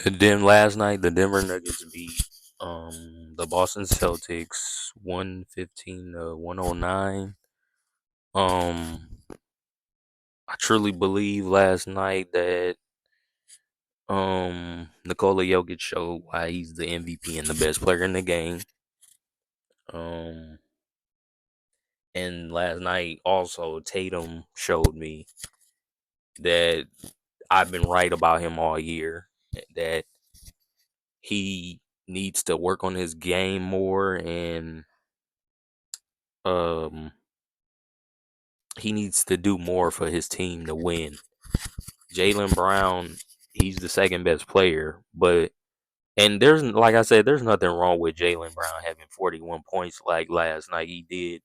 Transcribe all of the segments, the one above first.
Then last night, the Denver Nuggets beat the Boston Celtics 115 to 109. Um, I truly believe last night that Nikola Jokic showed why he's the MVP and the best player in the game. Um, and last night also Tatum showed me that I've been right about him all year. That he needs to work on his game more, and um he needs to do more for his team to win. Jaylen Brown, he's the second best player, but and there's like I said, there's nothing wrong with Jaylen Brown having 41 points like last night he did.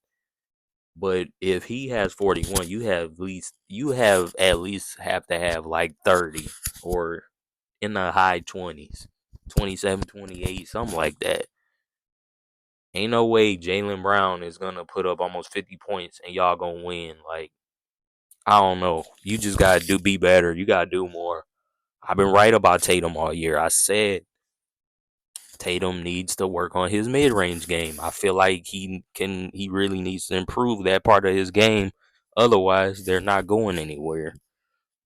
But if he has 41, you have at least have to have like 30 or in the high 20s, 27, 28, something like that. Ain't no way Jaylen Brown is gonna put up almost 50 points and y'all gonna win. Like, I don't know. You just gotta be better. You gotta do more. I've been right about Tatum all year. I said Tatum needs to work on his mid range game. I feel like he really needs to improve that part of his game. Otherwise, they're not going anywhere.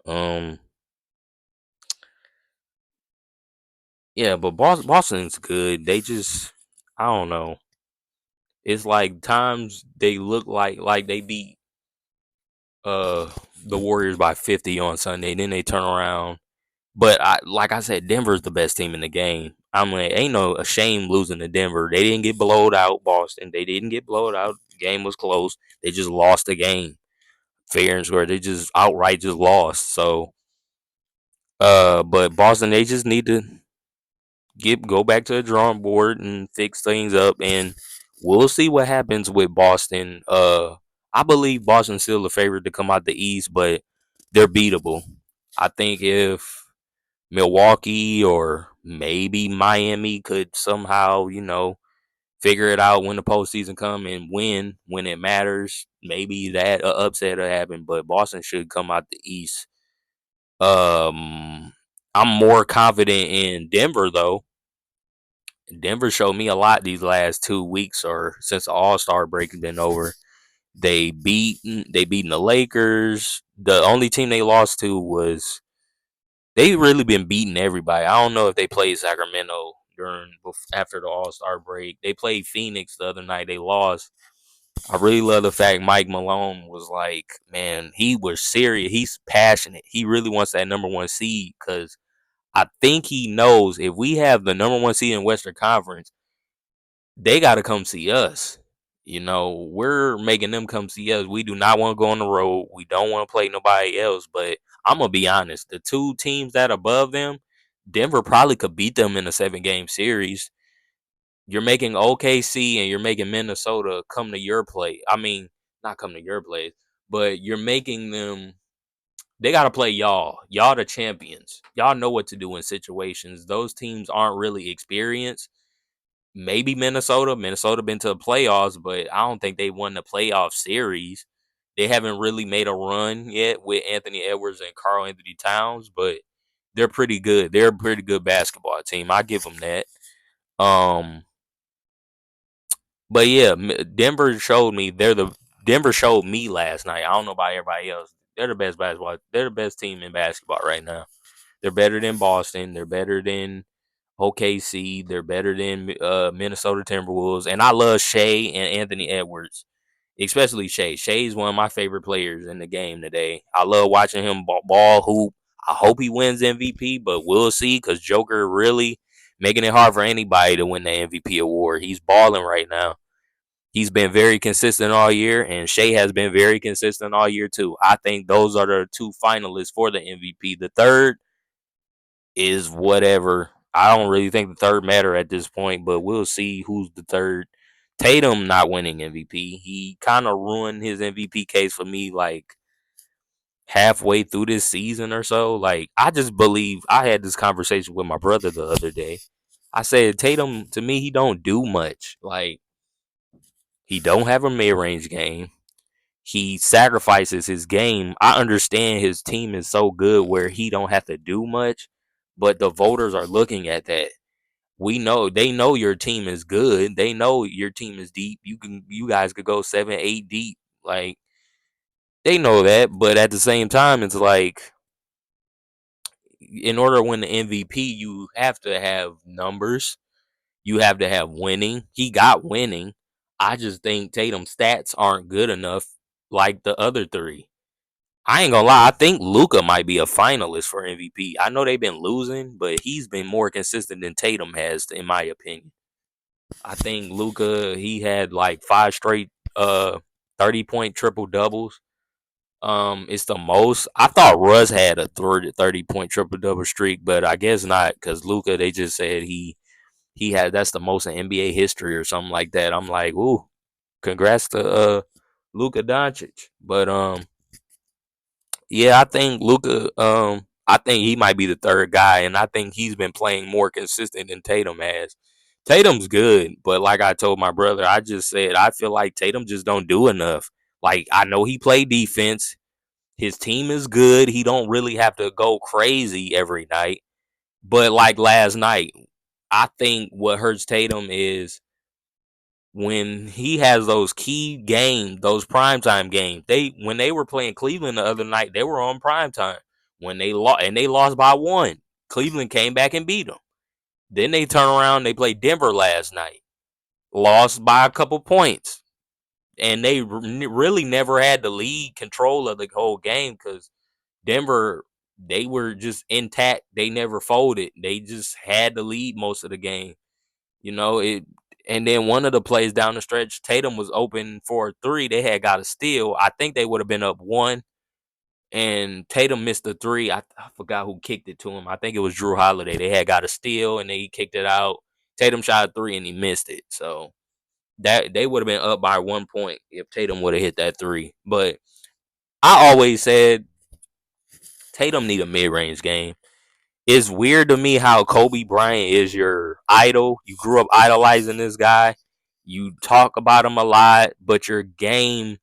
Um yeah, but Boston's good. They just, I don't know. It's like times they look like they beat uh the Warriors by 50 on Sunday, then they turn around. But like I said, Denver's the best team in the game. I'm like, ain't no a shame losing to Denver. They didn't get blowed out, Boston. They didn't get blowed out. The game was close. They just lost the game, fair and square. They just outright just lost. So, but Boston, they just need to go back to the drawing board and fix things up, and we'll see what happens with Boston. I believe Boston's still the favorite to come out the East, but they're beatable. I think if Milwaukee or maybe Miami could somehow, figure it out when the postseason come and win when it matters. Maybe that upset will happen, but Boston should come out the East. I'm more confident in Denver though. Denver showed me a lot these last 2 weeks or since the All Star break has been over. They beaten the Lakers. The only team they lost to was they really been beating everybody. I don't know if they played Sacramento after the All Star break. They played Phoenix the other night. They lost. I really love the fact Mike Malone was like, man, he was serious. He's passionate. He really wants that number one seed because I think he knows if we have the number one seed in Western Conference, they got to come see us. We're making them come see us. We do not want to go on the road. We don't want to play nobody else. But I'm gonna be honest, the two teams that above them, Denver probably could beat them in a 7 game series. You're making OKC and you're making Minnesota come to your place. I mean, not come to your place, but you're making them. They got to play y'all. Y'all the champions. Y'all know what to do in situations. Those teams aren't really experienced. Maybe Minnesota. Minnesota been to the playoffs, but I don't think they won the playoff series. They haven't really made a run yet with Anthony Edwards and Carl Anthony Towns, but they're pretty good. They're a pretty good basketball team. I give them that. Um, but yeah, Denver showed me last night. I don't know about everybody else. They're the best basketball. They're the best team in basketball right now. They're better than Boston. They're better than OKC. They're better than Minnesota Timberwolves. And I love Shea and Anthony Edwards, especially Shea. Shea's one of my favorite players in the game today. I love watching him ball hoop. I hope he wins MVP, but we'll see because Joker really making it hard for anybody to win the MVP award. He's balling right now. He's been very consistent all year, and Shea has been very consistent all year too. I think those are the two finalists for the MVP. The third is whatever. I don't really think the third matter at this point, but we'll see who's the third. Tatum not winning MVP. He kind of ruined his MVP case for me like halfway through this season or so. Like I just believe I had this conversation with my brother the other day. I said Tatum to me he don't do much. Like he don't have a mid-range game. He sacrifices his game. I understand his team is so good where he don't have to do much, but the voters are looking at that. We know they know your team is good. They know your team is deep. You guys could go 7, 8 deep. Like they know that, but at the same time, it's like in order to win the MVP, you have to have numbers. You have to have winning. He got winning. I just think Tatum's stats aren't good enough like the other three. I ain't gonna lie. I think Luka might be a finalist for MVP. I know they've been losing, but he's been more consistent than Tatum has, in my opinion. I think Luka he had like 5 straight 30-point triple doubles. It's the most. I thought Russ had a 30-point triple double streak, but I guess not because Luka. They just said he had that's the most in NBA history or something like that. I'm like, ooh, congrats to Luka Doncic. But yeah, I think Luka. I think he might be the third guy, and I think he's been playing more consistent than Tatum has. Tatum's good, but like I told my brother, I just said I feel like Tatum just don't do enough. Like I know he play defense. His team is good. He don't really have to go crazy every night. But like last night, I think what hurts Tatum is when he has those key games, those primetime games. When they were playing Cleveland the other night, they were on primetime. When they lost by 1. Cleveland came back and beat them. Then they turn around, they played Denver last night. Lost by a couple points. And they really never had the lead control of the whole game cuz Denver, they were just intact. They never folded. They just had the lead most of the game. You know, it and then one of the plays down the stretch, Tatum was open for a three. They had got a steal. I think they would have been up 1. And Tatum missed the three. I forgot who kicked it to him. I think it was Drew Holiday. They had got a steal and then he kicked it out. Tatum shot a three and he missed it. So that they would have been up by 1 point if Tatum would have hit that three. But I always said Tatum need a mid range game. It's weird to me how Kobe Bryant is your idol. You grew up idolizing this guy. You talk about him a lot, but your game,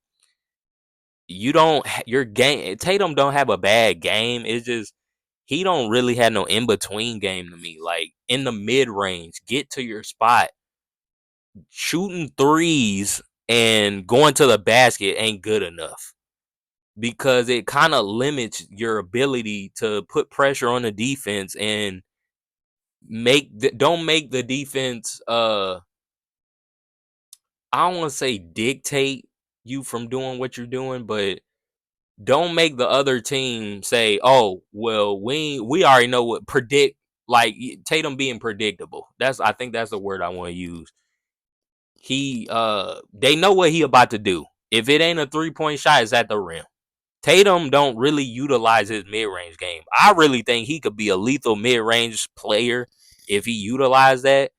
you don't. Your game, Tatum don't have a bad game. It's just he don't really have no in between game to me. Like in the mid range, get to your spot, shooting threes and going to the basket ain't good enough because it kind of limits your ability to put pressure on the defense and don't make the defense I don't want to say dictate you from doing what you're doing, but don't make the other team say, "Oh, well, we already know what predict." Like Tatum being predictable. I think that's the word I want to use. They know what he about to do. If it ain't a 3-point shot, it's at the rim. Tatum don't really utilize his mid-range game. I really think he could be a lethal mid-range player if he utilized that.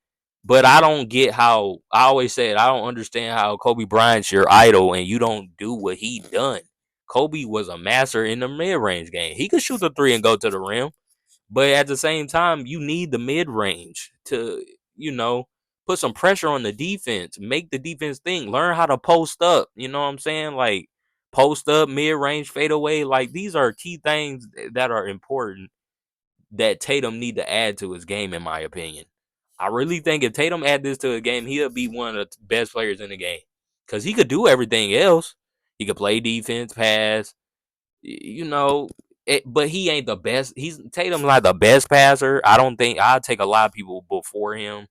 But I don't get how I always said I don't understand how Kobe Bryant's your idol and you don't do what he done. Kobe was a master in the mid-range game. He could shoot the three and go to the rim. But at the same time, you need the mid range to, you know, put some pressure on the defense, make the defense think, learn how to post up. You know what I'm saying? Like post up, mid range, fade away. Like these are key things that are important that Tatum need to add to his game, in my opinion. I really think if Tatum add this to his game, he'll be one of the best players in the game because he could do everything else. He could play defense, pass, you know, but he ain't the best. He's Tatum's not the best passer. I don't think I'll take a lot of people before him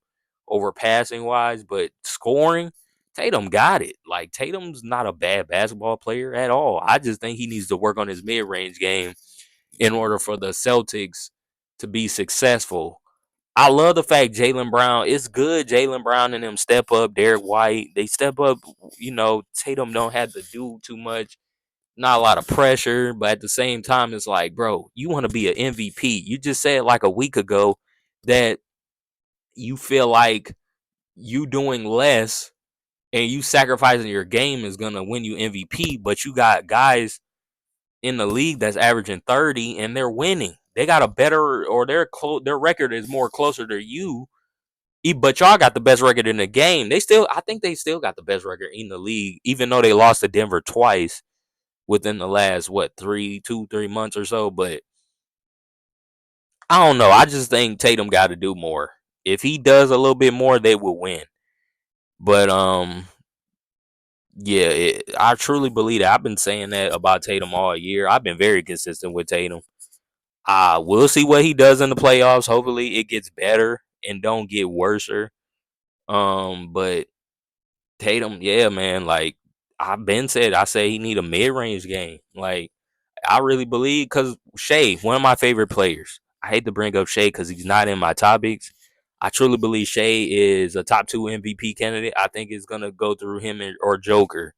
over passing wise, but scoring, Tatum got it. Like Tatum's not a bad basketball player at all. I just think he needs to work on his mid range game in order for the Celtics to be successful. I love the fact Jaylen Brown. It's good Jaylen Brown and them step up. Derek White, they step up. You know, Tatum don't have to do too much, not a lot of pressure, but at the same time, it's like, bro, you want to be an MVP. You just said like a week ago that you feel like you doing less and you sacrificing your game is gonna win you MVP, but you got guys in the league that's averaging 30 and they're winning. They got a better or their record is more closer to you. But y'all got the best record in the game. I think they still got the best record in the league, even though they lost to Denver twice within the last 3 months or so. But I don't know. I just think Tatum got to do more. If he does a little bit more, they will win. But yeah, I truly believe that. I've been saying that about Tatum all year. I've been very consistent with Tatum. We'll see what he does in the playoffs. Hopefully, it gets better and don't get worser. But Tatum, yeah, man, like I've been said, I say he need a mid range game. Like I really believe because Shea, one of my favorite players. I hate to bring up Shea because he's not in my topics. I truly believe Shea is a top 2 MVP candidate. I think it's gonna go through him or Joker.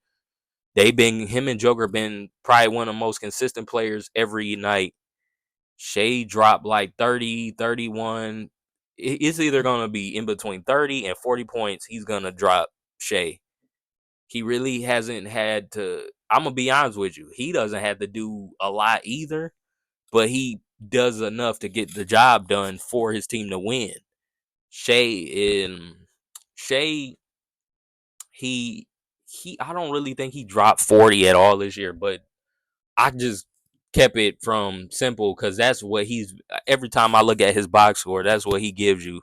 They've been him and Joker been probably one of the most consistent players every night. Shea dropped like 30, 31. It's either gonna be in between 30 and 40 points. He's gonna drop Shea. He really hasn't had to. I'm gonna be honest with you. He doesn't have to do a lot either, but he does enough to get the job done for his team to win. Shea, he I don't really think he dropped 40 at all this year, but I just kept it from simple because that's what he's. Every time I look at his box score, that's what he gives you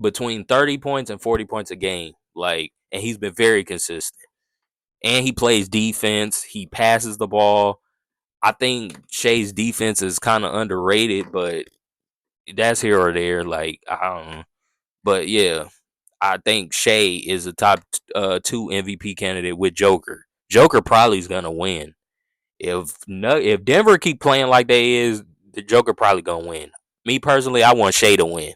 between 30 points and 40 points a game. Like, and he's been very consistent. And he plays defense. He passes the ball. I think Shea's defense is kind of underrated, but that's here or there. Like I don't know, but yeah, I think Shea is a top 2 MVP candidate with Joker. Joker probably is gonna win. If Denver keep playing like they is, the Joker probably gonna win. Me personally, I want Shea to win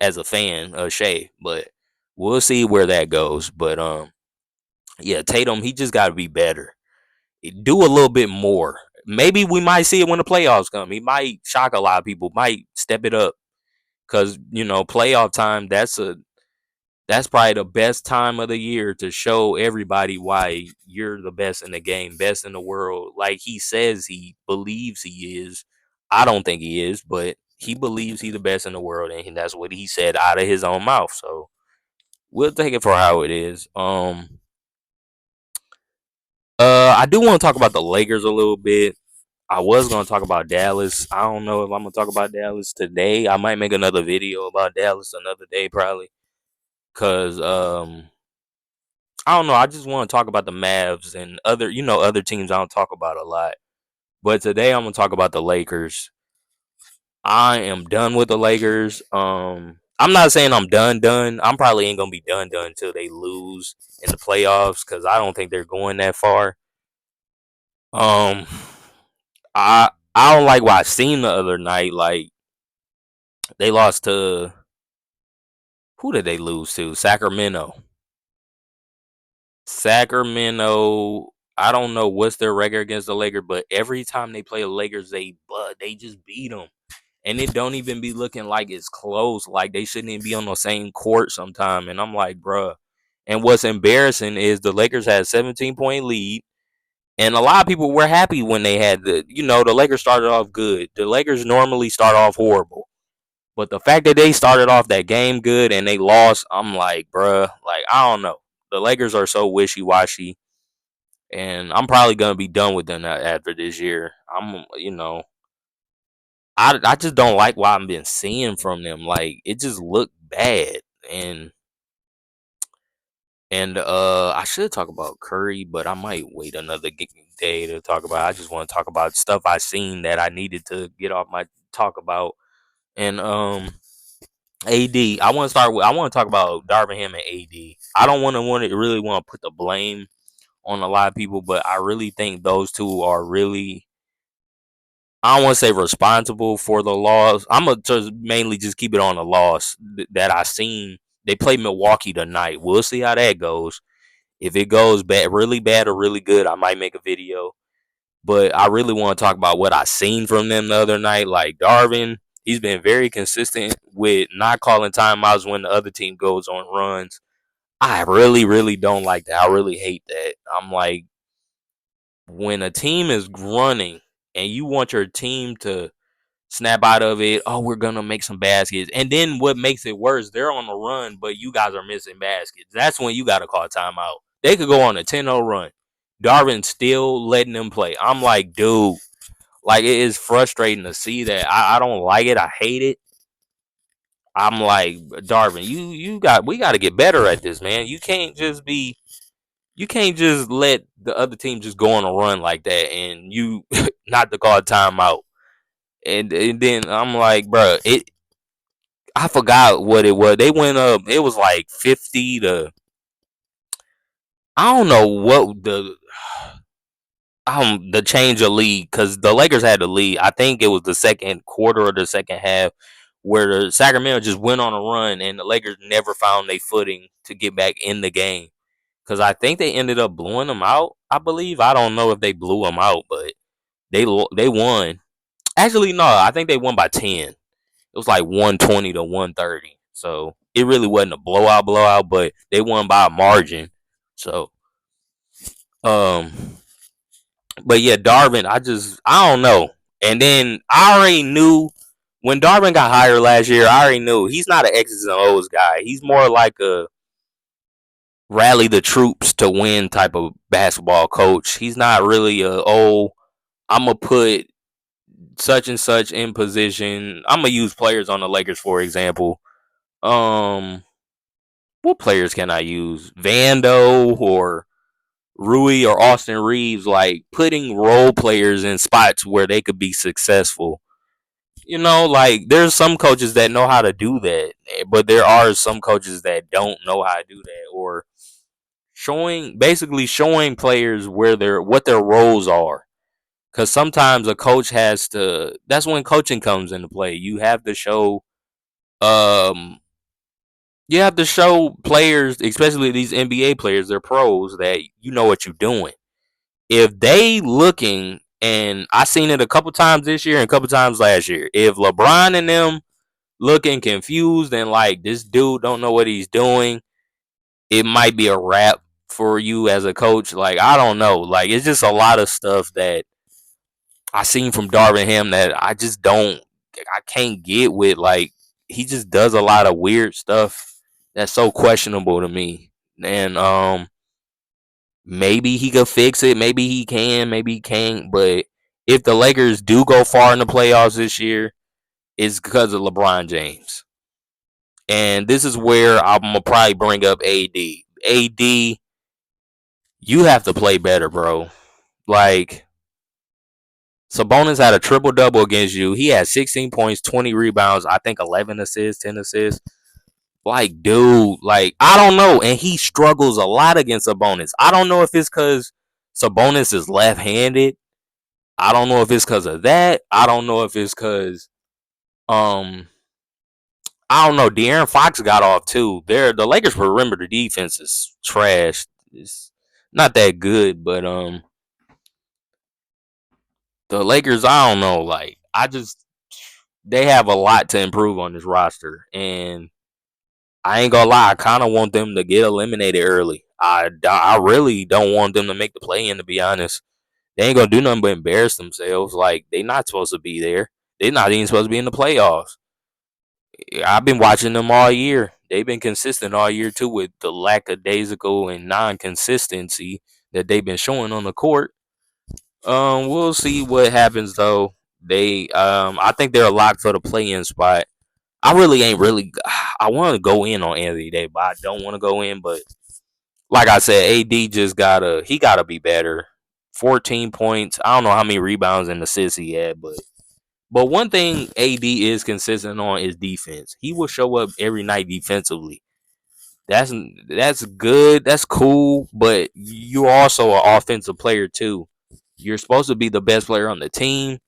as a fan of Shea, but we'll see where that goes. But yeah, Tatum, he just got to be better. Do a little bit more. Maybe we might see it when the playoffs come. He might shock a lot of people. Might step it up because playoff time. That's probably the best time of the year to show everybody why you're the best in the game, best in the world. Like he says he believes he is. I don't think he is, but he believes he's the best in the world, and that's what he said out of his own mouth. So we'll take it for how it is. I do want to talk about the Lakers a little bit. I was gonna talk about Dallas. I don't know if I'm gonna talk about Dallas today. I might make another video about Dallas another day, probably. Cause I don't know. I just want to talk about the Mavs and other teams I don't talk about a lot. But today I'm gonna talk about the Lakers. I am done with the Lakers. I'm not saying I'm done. I'm probably ain't gonna be done until they lose in the playoffs because I don't think they're going that far. Um, I don't like what I seen the other night. Like they lost to who did they lose to? Sacramento. Sacramento. I don't know what's their record against the Lakers, but every time they play the Lakers, they just beat them, and it don't even be looking like it's close. Like they shouldn't even be on the same court sometime. And I'm like, bruh. And what's embarrassing is the Lakers had a 17-point lead, and a lot of people were happy when they had the Lakers started off good. The Lakers normally start off horrible. But the fact that they started off that game good and they lost, I'm like, bruh, like I don't know. The Lakers are so wishy washy, and I'm probably gonna be done with them after this year. I just don't like what I've been seeing from them. Like it just looked bad, and I should talk about Curry, but I might wait another day to talk about. I just want to talk about stuff I seen that I needed to get off my talk about, and AD. I want to talk about Darvin Ham and AD. I don't really want to put the blame on a lot of people, but I really think those two are really. I don't want to say responsible for the loss. I'm gonna just mainly just keep it on the loss that I seen. They play Milwaukee tonight. We'll see how that goes. If it goes bad, really bad or really good, I might make a video. But I really want to talk about what I seen from them the other night. Like Darvin, he's been very consistent with not calling timeouts when the other team goes on runs. I really, really don't like that. I really hate that. I'm like, when a team is running and you want your team to snap out of it, oh, we're gonna make some baskets. And then what makes it worse, they're on the run, but you guys are missing baskets. That's when you gotta call timeout. They could go on a 10-0 run. Darvin's still letting them play. I'm like, dude, Like it is frustrating to see that. I don't like it. I hate it. I'm like, Darvin, we got to get better at this, man. You can't just let the other team just go on a run like that and you not to call a timeout. And then I'm like, bro, I forgot what it was. They went up. It was like 50 to. I don't know what the change of lead because the Lakers had the lead. I think it was the second quarter or the second half where the Sacramento just went on a run and the Lakers never found their footing to get back in the game. Because I think they ended up blowing them out. I believe I don't know if they blew them out, but they won. Actually, no, I think they won by 10. It was like 120 to 130. So it really wasn't a blowout, but they won by a margin. So um but yeah, Darvin, I don't know. And then I already knew when Darvin got hired last year, I already knew he's not an X's and O's guy. He's more like a rally the troops to win type of basketball coach. He's not really I'm gonna put such and such in position. I'm gonna use players on the Lakers for example. Um, what players can I use? Vando or Rui or Austin Reeves, like putting role players in spots where they could be successful. Like there's some coaches that know how to do that, but there are some coaches that don't know how to do that, or basically showing players what their roles are. Because sometimes a coach has to. That's when coaching comes into play. Um, you have to show players, especially these NBA players, they're pros, that you know what you're doing. If they looking, and I seen it a couple times this year and a couple times last year. If LeBron and them looking confused and like this dude don't know what he's doing, it might be a wrap for you as a coach. Like I don't know. Like it's just a lot of stuff that I seen from Darvin Ham that I can't get with. Like he just does a lot of weird stuff that's so questionable to me. And maybe he could fix it, maybe he can, maybe he can't. But if the Lakers do go far in the playoffs this year, it's because of LeBron James. And this is where I'm gonna probably bring up AD. AD, you have to play better, bro. Like Sabonis had a triple double against you. He had 16 points, 20 rebounds, I think 11 assists, 10 assists. Like, dude, like, I don't know. And he struggles a lot against Sabonis. I don't know if it's because Sabonis is left handed. I don't know if it's because of that. I don't know if it's because, um, I don't know. De'Aaron Fox got off too. The Lakers perimeter defense is trash. It's not that good, but the Lakers, I don't know. Like, they have a lot to improve on this roster, and I ain't gonna lie, I kind of want them to get eliminated early. I really don't want them to make the play in, to be honest. They ain't gonna do nothing but embarrass themselves. Like, they not supposed to be there. They're not even supposed to be in the playoffs. I've been watching them all year. They've been consistent all year too, with the lackadaisical and non-consistency that they've been showing on the court. We'll see what happens though. I think they're locked for the play-in spot. I really ain't really. I want to go in on Anthony Davis, but I don't want to go in. But like I said, AD he gotta be better. 14 points. I don't know how many rebounds and assists he had, but one thing AD is consistent on is defense. He will show up every night defensively. That's good. That's cool. But you're also an offensive player too. You're supposed to be the best player on the team.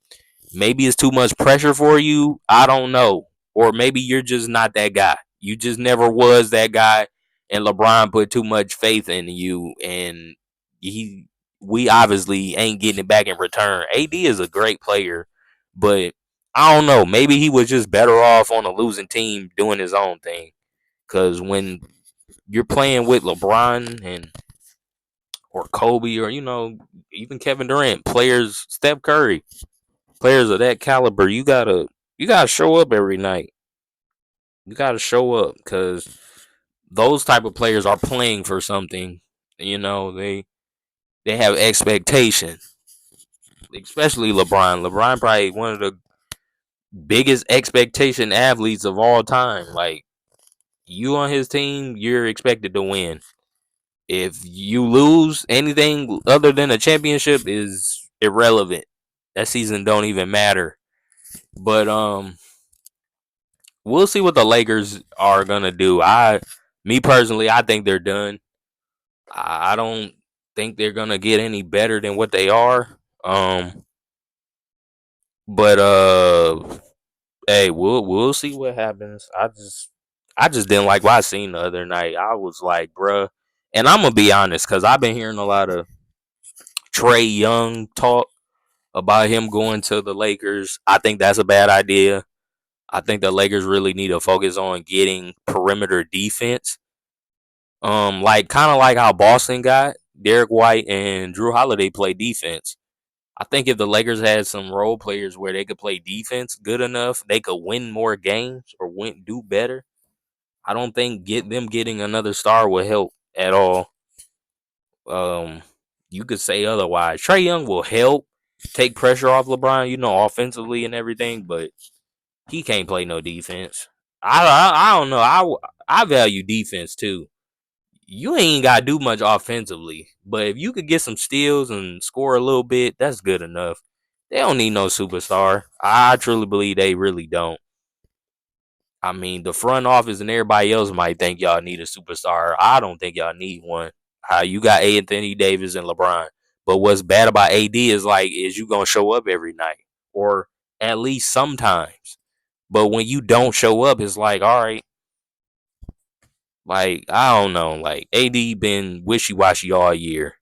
Maybe it's too much pressure for you. I don't know. Or maybe you're just not that guy. You just never was that guy, and LeBron put too much faith in you, and he we obviously ain't getting it back in return. AD is a great player, but I don't know. Maybe he was just better off on a losing team doing his own thing. Because when you're playing with LeBron and or Kobe or even Kevin Durant, players, Steph Curry, players of that caliber, you gotta show up every night. You gotta show up because those type of players are playing for something. They have expectation. especially LeBron. LeBron probably one of the biggest expectation athletes of all time. Like you on his team, you're expected to win. If you lose anything other than a championship is irrelevant. That season don't even matter. But we'll see what the Lakers are gonna do. Me personally, I think they're done. I don't think they're gonna get any better than what they are. But hey, we'll see what happens. I just didn't like what I seen the other night. I was like, bruh, and I'm gonna be honest, cause I've been hearing a lot of Trae Young talk about him going to the Lakers. I think that's a bad idea. I think the Lakers really need to focus on getting perimeter defense. Like kind of like how Boston got Derek White and Drew Holiday play defense. I think if the Lakers had some role players where they could play defense good enough, they could win more games or do better. I don't think getting another star will help at all. Um, you could say otherwise. Trae Young will help take pressure off LeBron, offensively and everything, but he can't play no defense. I don't know. I value defense too. You ain't got to do much offensively, but if you could get some steals and score a little bit, that's good enough. They don't need no superstar. I truly believe they really don't. I mean, the front office and everybody else might think y'all need a superstar. I don't think y'all need one. How you got Anthony Davis and LeBron, but what's bad about AD is you gonna show up every night or at least sometimes. But when you don't show up, it's like, all right, like I don't know, like AD been wishy washy all year.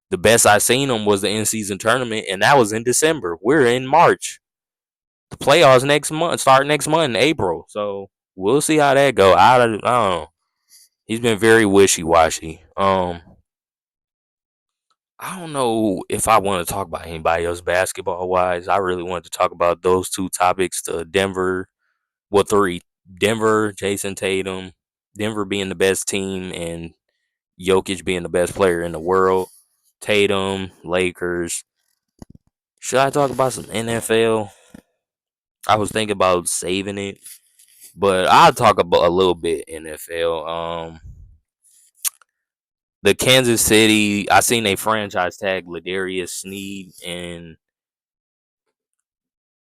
The best I seen him was the in season tournament, and that was in December. We're in March. The playoffs next month start next month in April. So we'll see how that go. I don't know. He's been very wishy washy. I don't know if I want to talk about anybody else basketball wise. I really wanted to talk about those two topics: the Denver, well, three: Denver, Jason Tatum, Denver being the best team, and Jokic being the best player in the world. Tatum, Lakers. Should I talk about some NFL? I was thinking about saving it, but I'll talk about a little bit NFL. The Kansas City, I seen a franchise tag Ladarius Sneed and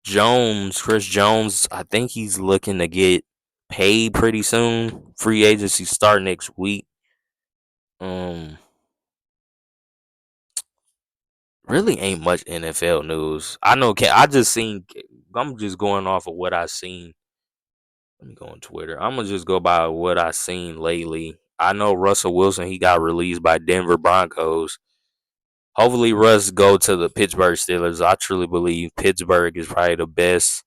Jones, Chris Jones. I think he's looking to get paid pretty soon. Free agency start next week. Um, really ain't much NFL news. I know. I just seen. I'm just going off of what I seen. Let me go on Twitter. I'm gonna just go by what I seen lately. I know Russell Wilson. He got released by Denver Broncos. Hopefully, Russ go to the Pittsburgh Steelers. I truly believe Pittsburgh is probably the best.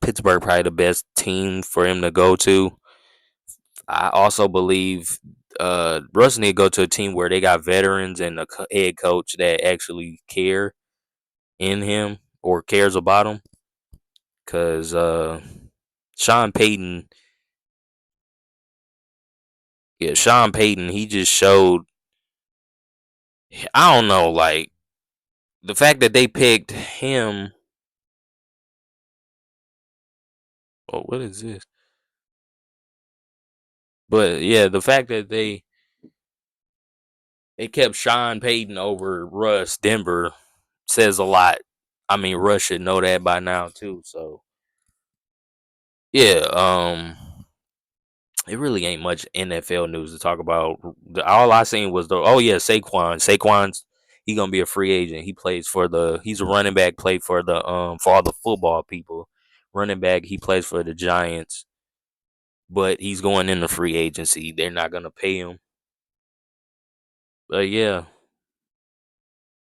Pittsburgh probably the best team for him to go to. I also believe Russ need to go to a team where they got veterans and a head coach that actually care in him or cares about him. Cause Sean Payton, Sean Payton, he just showed. I don't know, like the fact that they picked him. Oh, what is this? But yeah, the fact that they kept Sean Payton over Russ Denver says a lot. I mean, Russ should know that by now too. So yeah, it really ain't much NFL news to talk about. All I seen was Saquon. Saquon's he gonna be a free agent. He's a running back. Played for all the football people. Running back. He plays for the Giants, but he's going into free agency. They're not gonna pay him. But yeah,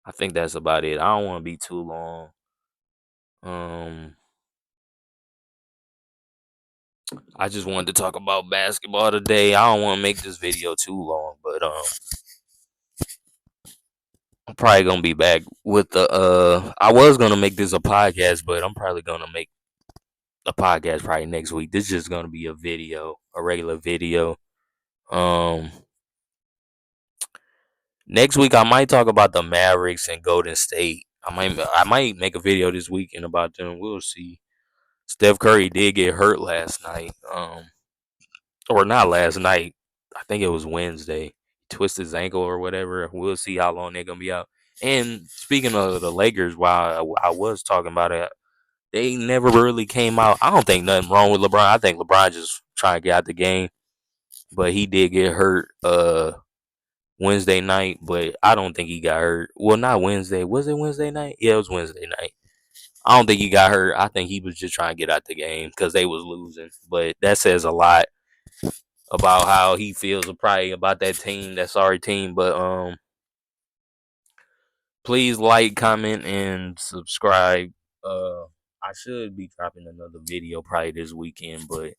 I think that's about it. I don't want to be too long. Um, I just wanted to talk about basketball today. I don't want to make this video too long, but I'm probably gonna be back with the I was gonna make this a podcast, but I'm probably gonna make a podcast probably next week. This is just gonna be a video, a regular video. Um Next week I might talk about the Mavericks and Golden State. I might make a video this weekend about them. We'll see. Steph Curry did get hurt last night. Or not last night. I think it was Wednesday. He twisted his ankle or whatever. We'll see how long they're gonna be out. And speaking of the Lakers, while I was talking about it, they never really came out. I don't think nothing wrong with LeBron. I think LeBron just trying to get out the game, but he did get hurt Wednesday night. But I don't think he got hurt. Well, not Wednesday. Was it Wednesday night? Yeah, it was Wednesday night. I don't think he got hurt. I think he was just trying to get out the game because they was losing. But that says a lot about how he feels probably about that team, that sorry team. But please like, comment, and subscribe. I should be dropping another video probably this weekend, but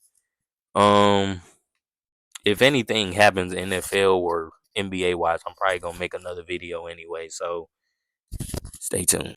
if anything happens NFL or NBA wise, I'm probably gonna make another video anyway. So stay tuned.